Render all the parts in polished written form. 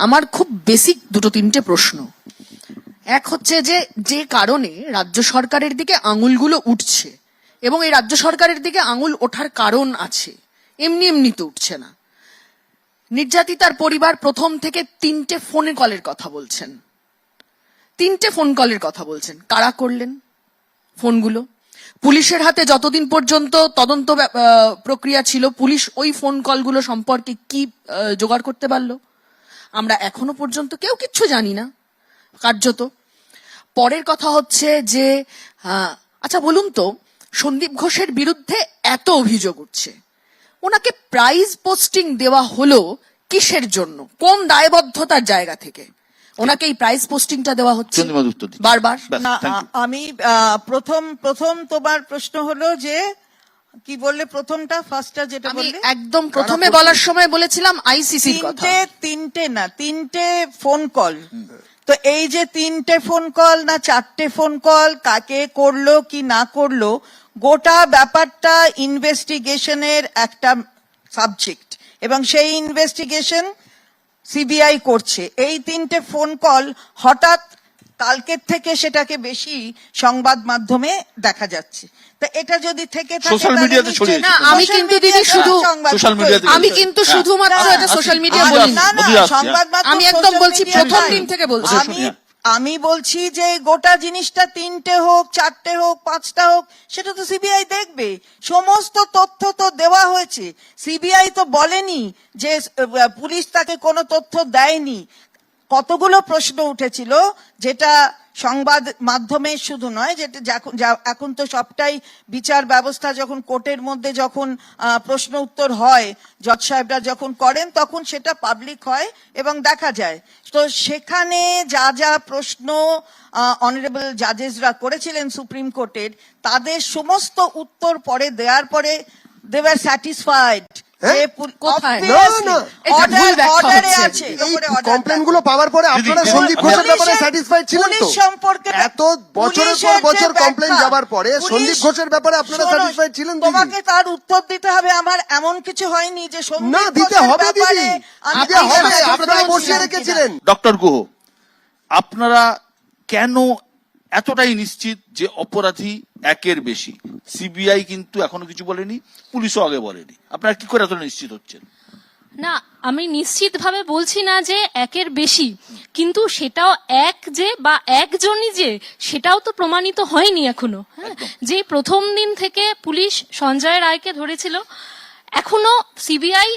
আমার খুব বেসিক দুটো তিনটে প্রশ্ন। এক হচ্ছে যে কারণে রাজ্য সরকারের দিকে আঙুলগুলো উঠছে, এবং এই রাজ্য সরকারের দিকে আঙুল ওঠার কারণ আছে, এমনি এমনি তো উঠছে না। নির্যাতিতার পরিবার প্রথম থেকে 3টে ফোন কলের কথা বলছেন, 3টে ফোন কলের কথা বলছেন। কারা করলেন ফোনগুলো? পুলিশের হাতে যতদিন পর্যন্ত তদন্ত প্রক্রিয়া ছিল, পুলিশ ওই ফোন কলগুলো সম্পর্কে কি জোগাড় করতে পারলো? আমরা এখনো পর্যন্ত কেউ কিচ্ছু জানি না কার্যত। পরের কথা হচ্ছে যে আচ্ছা বলুন তো, সন্দীপ ঘোষের বিরুদ্ধে এত অভিযোগ উঠছে, ওনাকে প্রাইজ পোস্টিং দেওয়া হলো কিসের জন্য? কোন দায়বদ্ধতার জায়গা থেকে ওনাকে এই প্রাইজ পোস্টিংটা দেওয়া হচ্ছে বারবার? আমি প্রথম তোমার প্রশ্ন হলো যে কি বললে, প্রথমটা ফার্স্টটা যেটা বললে, একদম প্রথমে বলার সময় বলেছিলাম আইসিসির কথা। তিনটে ফোন কল। তো এই যে 3টে ফোন কল না 4টে ফোন কল, কাকে করলো কি না করলো, গোটা ব্যাপারটা ইনভেস্টিগেশনের একটা সাবজেক্ট, এবং সেই ইনভেস্টিগেশন সিবিআই করছে। এই 3টে ফোন কল হঠাৎ কালকের থেকে সেটাকে বেশি সংবাদ মাধ্যমে দেখা যাচ্ছে। তা এটা যদি থেকে থাকে, সোশ্যাল মিডিয়াতে ছড়িয়ে না, আমি কিন্তু দিদি শুধু সোশ্যাল মিডিয়াতে, আমি কিন্তু শুধুমাত্র এটা সোশ্যাল মিডিয়া বলিনি, সংবাদ মাধ্যম, আমি একদম বলছি প্রথম দিন থেকে বলছি। আমি বলছি যে গোটা জিনিসটা 3টে হোক, 4টে হোক, 5টা হোক, সেটা তো সিবিআই দেখবে। সমস্ত তথ্য তো দেওয়া হয়েছে। সিবিআই তো বলেনি যে পুলিশ তাকে কোনো তথ্য দেয়নি। কতগুলো প্রশ্ন উঠেছিল, যেটা সংবাদ মাধ্যমে শুধু নয়, যেটা এখন তো সবটাই বিচার ব্যবস্থা, যখন কোর্টের মধ্যে যখন প্রশ্ন উত্তর হয়, জজ সাহেবরা যখন করেন, তখন সেটা পাবলিক হয় এবং দেখা যায়। তো সেখানে যা যা প্রশ্ন অনারেবল জাজেসরা করেছিলেন সুপ্রিম কোর্টের, তাদের সমস্ত উত্তর পরে দেওয়ার পরে দে ওয়্যার স্যাটিসফাইড। কমপ্লেনগুলো পাওয়ার পরে আপনারা সন্দীপ ঘোষের ব্যাপারে স্যাটিসফাইড ছিলেন তো? এত বছরের পর বছর কমপ্লেন যাবার পরে সন্দীপ ঘোষের ব্যাপারে আপনারা স্যাটিসফাইড ছিলেন? তোমাকে তার উত্তর দিতে হবে। আমার এমন কিছু হয়নি যে না দিতে হবে দিদি, দিতে হবে, আপনারা বসিয়ে রেখেছিলেন। ডক্টর গুহ, আপনারা কেন এতটাই নিশ্চিত যে অপরাধী একের বেশি? সিবিআই কিন্তু এখনো কিছু বলেনি, পুলিশও আগে বলেনি, আপনারা কি করে এতটা নিশ্চিত হচ্ছেন? না, আমি নিশ্চিত ভাবে বলছি না যে একের বেশি, কিন্তু সেটাও এক যে বা একজনই যে, সেটাও তো প্রমাণিত হয়নি এখনো। হ্যাঁ, যে প্রথম দিন থেকে পুলিশ সঞ্জয় রায়কে ধরেছিল, এখনো সিবিআই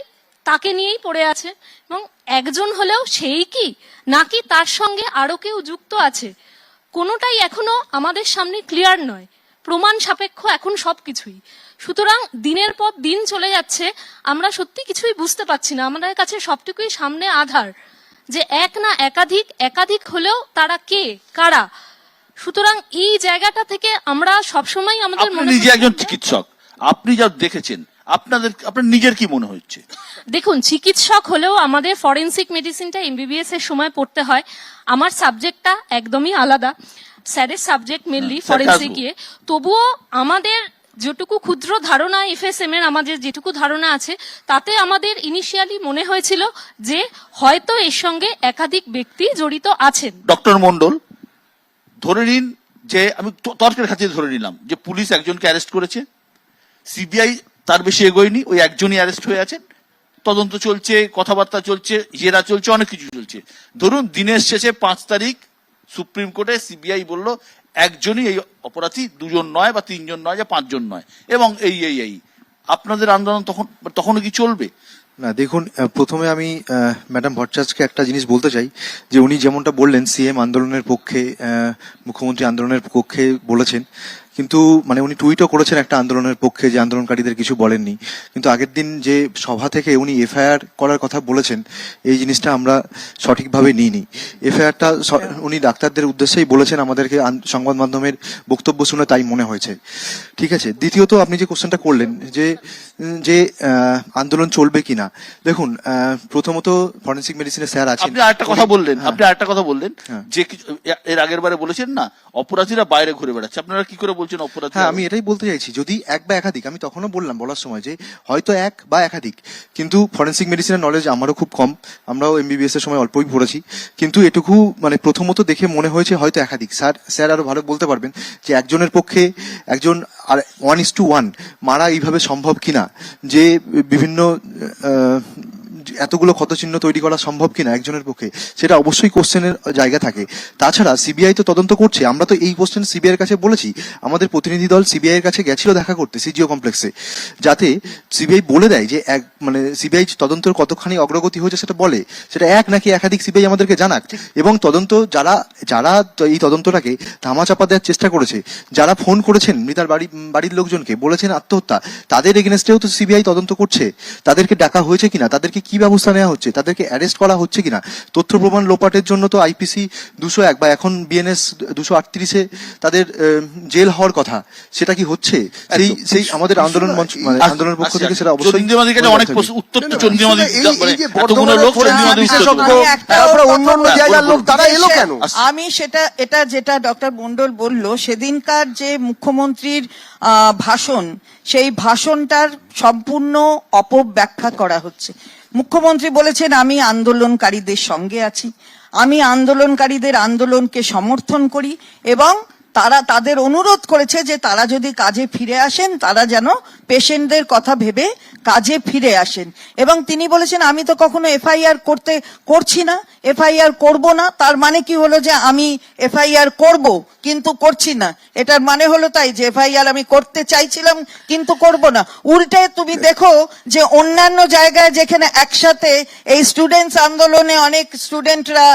তাকে নিয়েই পড়ে আছে। এবং একজন হলেও সেই কি, নাকি তার সঙ্গে আরো কেউ যুক্ত আছে, কোনোটাই এখনো আমাদের সামনে ক্লিয়ার নয়। প্রমাণ সাপেক্ষ এখন সবকিছুই। সুতরাং দিনের পর দিন চলে যাচ্ছে, আমরা সত্যি কিছুই বুঝতে পারছি না। আমাদের কাছে সবটুকুই সামনে আধার, যে এক না একাধিক হলেও তারা কে, কারা। সুতরাং এই জায়গাটা থেকে আমরা সবসময় আমাদের মনে, নিজে একজন চিকিৎসক, আপনি যা দেখেছেন, আপনার নিজের কি মনে হচ্ছে? দেখুন, চিকিৎসক হলেও আমাদের ফরেনসিক মেডিসিনটা এমবিবিএস এর সময় পড়তে হয়। আমার সাবজেক্টটা একদমই আলাদা, স্যারের সাবজেক্ট মেনলি ফরেনসিক। তবুও আমাদের যেটুকু ক্ষুদ্র ধারণা এফএসএম এর, আমাদের যেটুকু ধারণা আছে, তাতে আমাদের ইনিশিয়ালি মনে হয়েছিল যে হয়তো এর সঙ্গে একাধিক ব্যক্তি জড়িত আছেন। ডক্টর মন্ডল, ধরে নিন যে, আমি তর্কের খাতিরে ধরে নিলাম যে পুলিশ একজনকে অ্যারেস্ট করেছে, সিবিআই তার বেশি এগোয়নি, ওই একজনই অ্যারেস্ট হয়ে আছেন, তদন্ত চলছে, কথাবার্তা চলছে, জেরা চলছে, অনেক কিছু চলছে। ধরুন দিনের শেষে 5 তারিখ সুপ্রিম কোর্টে সিবিআই বলল একজনই এই অপরাধী, 2জন নয় বা 3জন নয়, বা 5জন নয়, এবং এই আপনাদের আন্দোলন তখনও কি চলবে? না দেখুন, প্রথমে আমি ম্যাডাম ভট্টাচার্যকে একটা জিনিস বলতে চাই, যে উনি যেমনটা বললেন সিএম আন্দোলনের পক্ষে, মুখ্যমন্ত্রী আন্দোলনের পক্ষে বলেছেন, কিন্তু মানে উনি টুইটও করেছেন একটা আন্দোলনের পক্ষে, যে আন্দোলনকারীদের কিছু বলেননি। কিন্তু আগের দিন যে সভা থেকে উনি এফআইআর করার কথা বলেছেন, এই জিনিসটা আমরা সঠিকভাবে নিইনি। এফআইআরটা উনি ডাক্তারদের উদ্দেশ্যেই বলেছেন, আমাদেরকে সংবাদ মাধ্যমের বক্তব্য শুনে তাই মনে হয়েছে। ঠিক আছে। দ্বিতীয়ত আপনি যে কোশ্চেনটা করলেন যে আন্দোলন চলবে কিনা, দেখুন প্রথমত ফরেনসিক মেডিসিনের স্যার আছেন। আপনি আরেকটা কথা বললেন যে এর আগের বারে বলেছেন না, অপরাধীরা বাইরে ঘুরে বেড়াচ্ছে, আপনারা কি করে বলছেন বলছেন অপরাধী। হ্যাঁ, আমি এটাই বলতে চাইছি, যদি এক বা একাধিক, আমি তখনও বললাম বলার সময় যে হয়তো এক বা একাধিক, কিন্তু ফরেন্সিক মেডিসিনের নলেজ আমারও খুব কম, আমরাও এমবিবিএস এর সময় অল্পই পড়েছি, কিন্তু এটুকু মানে প্রথমত দেখে মনে হয়েছে হয়তো একাধিক। স্যার আরো ভালো বলতে পারবেন যে একজনের পক্ষে একজন আর 1:1 মারা এইভাবে সম্ভব কিনা, যে বিভিন্ন এতগুলো ক্ষতচিহ্ন তৈরি করা সম্ভব কিনা একজনের পক্ষে, সেটা অবশ্যই কোশ্চেনের জায়গা থাকে। তাছাড়া সিবিআই তো তদন্ত করছে, আমরা তো এই কোশ্চেন সিবিআই এর কাছে বলেছি, আমাদের প্রতিনিধি দল সিবিআই এর কাছে গেছিল দেখা করতে সিজিও কমপ্লেক্সে, যাতে সিবিআই বলে দেয় যে এক মানে সিবিআই তদন্তের কতখানি অগ্রগতি হয়েছে সেটা বলে, সেটা এক নাকি একাধিক সিবিআই আমাদেরকে জানাক। এবং তদন্ত যারা এই তদন্তটাকে ধামাচাপা দেওয়ার চেষ্টা করেছে, যারা ফোন করেছেন মৃতার বাড়ির লোকজনকে বলেছেন আত্মহত্যা, তাদের এগেনস্টেও তো সিবিআই তদন্ত করছে, তাদেরকে ডাকা হয়েছে কিনা, তাদেরকে কি ব্যবস্থা নেওয়া হচ্ছে, তাদেরকে অ্যারেস্ট করা হচ্ছে কিনা, তথ্য প্রমাণ লোপাটের জন্য তো আইপিসি 201 বা এখন বিএনএস 238-এ তাদের জেল হওয়ার কথা, সেটা কি হচ্ছে? সেই আমাদের আন্দোলন মঞ্চ মানে আন্দোলনের পক্ষ থেকে সেটা অবশ্যই চন্দ্রিমাদির কাছে অনেক উত্তর তো চন্দ্রিমাদি বর্ধমানের লোক বিশেষজ্ঞ, তারপরে অন্যান্য জায়গার লোক, তারা এলো কেন? আমি এটা যেটা ডক্টর মন্ডল বলল, সেদিনকার যে মুখ্যমন্ত্রীর ভাষণ, সেই ভাষণটার সম্পূর্ণ অপব্যাখ্যা করা হচ্ছে। মুখ্যমন্ত্রী বলেছেন আমি আন্দোলনকারীদের সঙ্গে আছি, আমি আন্দোলনকারীদের আন্দোলনকে সমর্থন করি, এবং তাদের অনুরোধ করেছে যে তারা যদি কাজে ফিরে আসেন, তারা যেন পেশেন্টদের কথা ভেবে কাজে ফিরে আসেন। এবং তিনি বলেছেন আমি তো কখনো এফআইআর করছি না, এফআইআর করব না। তার মানে কি হলো যে আমি এফআইআর করব কিন্তু করছি না, এটার মানে হলো তাই যে এফআইআর আমি করতে চাইছিলাম কিন্তু করব না। উল্টে তুমি দেখো যে অন্যান্য জায়গায় যেখানে একসাথে এই স্টুডেন্টস আন্দোলনে অনেক স্টুডেন্টরা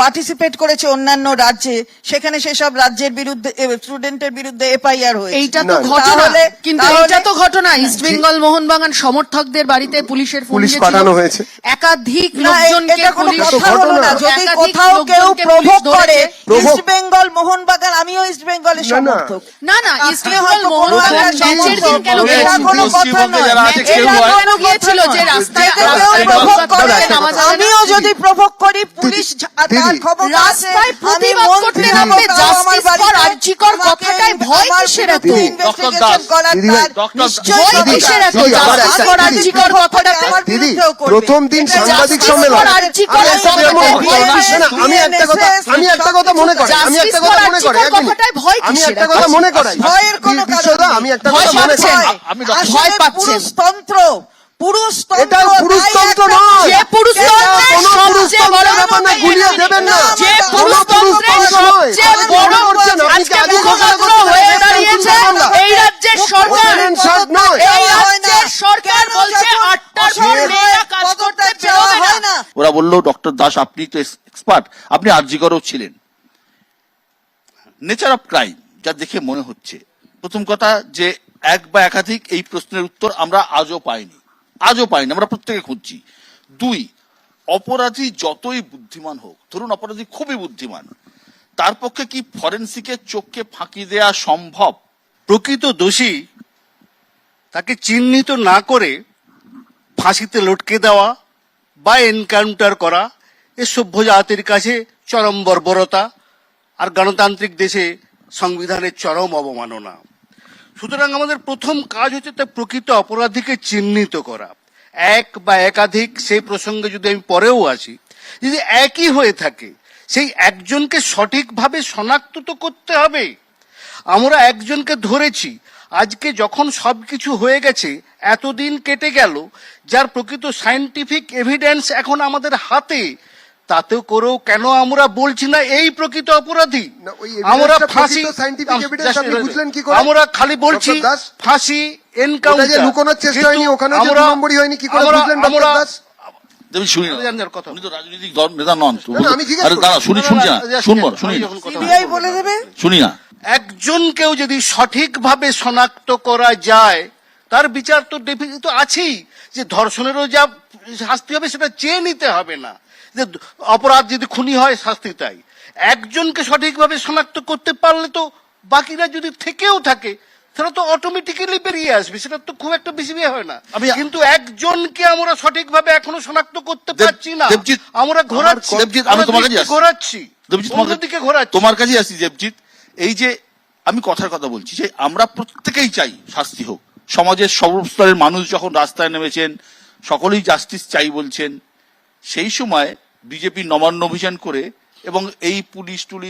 পার্টিসিপেট করেছে অন্যান্য রাজ্যে, সেখানে সেসব রাজ্যের বিরুদ্ধে স্টুডেন্টের বিরুদ্ধে এফআইআর হয়েছে। এইটা তো ঘটনা, কিন্তু এইটা তো ঘটনা ইস্ট বেঙ্গল মোহনবাগান সমর্থদের বাড়িতে পুলিশের ফোন পুলিশ পাঠানো হয়েছে, একাধিক না, লোকজনকে এটা কোনো পুলিশ কথা হলো না। যদি একাধিক কোথাও কেউ লোকজনকে প্রভোগ পুলিশ করে, ধরেছে। ইস্ট বেঙ্গল মোহনবাগান, আমিও ইস্ট বেঙ্গলের সমর্থক। না না, ইস্ট আপনি বেঙ্গল হয়তো মোহনবাগান কোনো ম্যাচের দিন কেন এটা গিয়েছিল? কোনো কথা নয়, যারা আছে কেউ এটা হয়। কোনো গিয়েছিল কথা যে নয়। রাস্তায় যদি কেউ প্রভোগ করে, আমিও যদি প্রভোগ করি, পুলিশ তার খবর আছে, রাস্তায় আমি প্রতিবাদ করতে মন্ত্রী নামলে হব, তাও আমার জাস্টিস ফর বাড়িতে আরজিকর আমাকে কথাটাই ভয় আমার কিসের এত? বিরুদ্ধে ইনভেস্টিগেশন করার দিদি ভাই, তার ডক্টর নিশ্চয়ই ভয় অধিকার কিসের এত? আছে। দিদি, আমার জাস্টিস একটা- ফর আরজিকর কথাটাতে আমার দিদি, বিরুদ্ধেও করবে। প্রথম দিন এটা সাংবাদিক justice সম্মেলন, for আরজিকর আমি একটা কথাটাতে কথা- ভয় কিসের? না, আমি একটা কথা মনে করি, আমি একটা কথা মনে করি, জাস্টিস ফর আরজিকর কথাটাই ভয় আমি কিসের একটা এত? কথা মনে করাই, ভয়ের কোনো কারণ বিশ্বদা, নেই। আমি একটা ভয় কথা মনে পাচ্ছেন। করি, আমি আসলে ভয় পাচ্ছেন। পুরুষতন্ত্র, এটা পুরুষতন্ত্র নয়, যে পুরুষতন্ত্রের কোনো সবচেয়ে বড় পুরুষতন্ত্রের ব্যাপার না, গুলিয়ে দেবেন না, যে কোনো পুরুষতন্ত্রের পুরুষতন্ত্র নয়। সবচেয়ে আপনি বড় মনে করছেন, আপনি কি আজকে আজকে মুখপাত্র কথা বলছেন, হয়ে এটা দাঁড়িয়েছে শুনতে পান না? এই রাজ্যের সরকার। ওপেন শার্ট নয়। এই রাজ্যের সরকার বলছে 8টার পর মেয়েরা কাজ করতে বেরোবে না। ওরা বললো ডক্টর দাস আপনি তো এক্সপার্ট, আপনি আরজিকরও ছিলেন। নেচার অফ ক্রাইম যা দেখে মনে হচ্ছে, প্রথম কথা যে এক বা একাধিক, এই প্রশ্নের উত্তর আমরা আজও পাইনি, আমরা প্রত্যেকে খুঁজছি। দুই, অপরাধী যতই বুদ্ধিমান হোক, ধরুন অপরাধী খুবই বুদ্ধিমান, তার পক্ষে কি ফরেন্সিকের চোখকে ফাঁকি দেয়া সম্ভব? প্রকৃত দোষী তাকে চিহ্নিত না করে ফাঁসিতে লটকে দেওয়া বা এনকাউন্টার করা এ সভ্য জাতির কাছে চরম বর্বরতা আর গণতান্ত্রিক দেশে সংবিধানের চরম অবমাননা। সুতরাং আমাদের প্রথম কাজ হচ্ছে তার প্রকৃত অপরাধীকে চিহ্নিত করা। এক বা একাধিক সেই প্রসঙ্গে যদি আমি পরেও আসি, যদি একই হয়ে থাকে সেই একজনকে সঠিকভাবে শনাক্ত তো করতে হবে। আমরা একজনকে ধরেছি, আজকে যখন সবকিছু হয়ে গেছে, এতদিন কেটে গেল, যার প্রকৃত সায়েন্টিফিক এভিডেন্স এখন আমাদের হাতে, তাতেও করেও কেন আমরা বলছি না এই প্রকৃত অপরাধী? না, ওই আমরা evidence-টা ফাঁসি, প্রকৃত scientific evidence আপনি বুঝলেন কি করে? আমরা খালি বলছি ডক্টর দাস, ফাঁসি, ওটা যে এনকাউন্টার, লুকোনোর চেষ্টা হয়নি, ওখানে যে দু নম্বরই হয়নি, কি করে বুঝলেন ডক্টর দাস? আমি শুনি না, জানার কথা। উনি তো রাজনৈতিক দল নেতা নন। না, আমি জিজ্ঞেস আরে দাঁড়া, শুনি না, শুনবো, শুনি না, সিবিআই বলে দেবে। শুনি না। একজনকেও যদি সঠিকভাবে শনাক্ত করা যায়, তার বিচার তো ডেফিনেটলি তো আছেই, যে ধর্ষণেরও যা শাস্তি হবে সেটা চেয়ে নিতে হবে না, যে অপরাধ যদি খুনি হয় শাস্তি তাই। একজনকে সঠিকভাবে শনাক্ত করতে পারলে তো বাকিরা যদি থেকেও থাকে তাহলে তো অটোমেটিক্যালি বেরিয়ে আসবে, সেটা তো খুব একটা বেশি বিয়ে হয় না। কিন্তু একজনকে আমরা সঠিকভাবে এখনো শনাক্ত করতে পারছি না, দেবজিৎ, আমরা ঘোরাচ্ছি, দেবজিৎ, আমি তোমার কাছে আসছি। ঘোরাচ্ছি, দেবজিৎ, অন্যদিকে ঘোরাচ্ছি। তোমার কাছেই আসি দেবজিৎ। এই যে আমি কথার কথা বলছি যে আমরা প্রত্যেকেই চাই শাস্তি হোক। সমাজের সর্বস্তরের মানুষ যখন রাস্তায় নেমেছেন, সকলেই জাস্টিস চাই বলছেন, সেই সময় বিজেপি নবান্ন অভিযান করে এবং এই পুলিশ টুলিশ